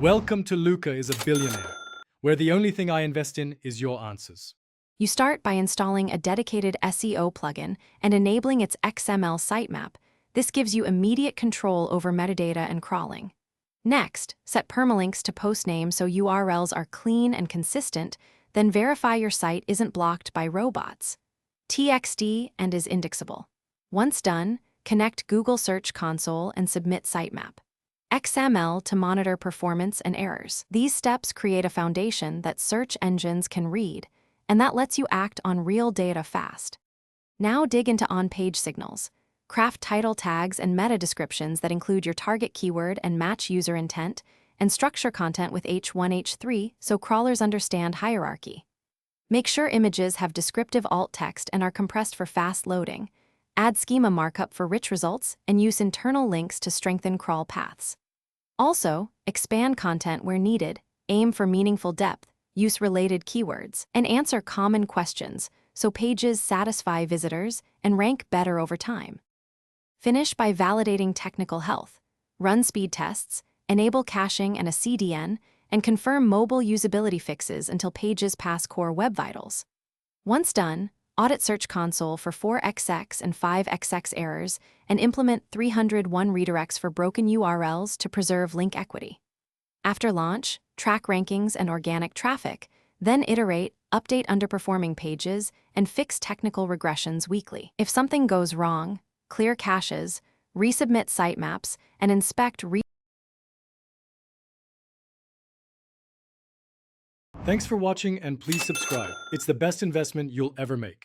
Welcome to Luca is a billionaire, where the only thing I invest in is your answers. You start by installing a dedicated SEO plugin and enabling its XML sitemap. This gives you immediate control over metadata and crawling. Next, set permalinks to post names so URLs are clean and consistent, then verify your site isn't blocked by robots. TXT and is indexable. Once done, connect Google Search Console and submit sitemap. XML to monitor performance and errors. These steps create a foundation that search engines can read, and that lets you act on real data fast. Now dig into on-page signals. Craft title tags and meta descriptions that include your target keyword and match user intent, and structure content with H1, H3 so crawlers understand hierarchy. Make sure images have descriptive alt text and are compressed for fast loading. Add schema markup for rich results and use internal links to strengthen crawl paths. Also, expand content where needed, aim for meaningful depth, use related keywords, and answer common questions so pages satisfy visitors and rank better over time. Finish by validating technical health, run speed tests, enable caching and a CDN, and confirm mobile usability fixes until pages pass core web vitals. Once done, audit Search Console for 4XX and 5XX errors and implement 301 redirects for broken URLs to preserve link equity. After launch, track rankings and organic traffic, then iterate, update underperforming pages, and fix technical regressions weekly. If something goes wrong, clear caches, resubmit sitemaps, and inspect Thanks for watching and please subscribe. It's the best investment you'll ever make.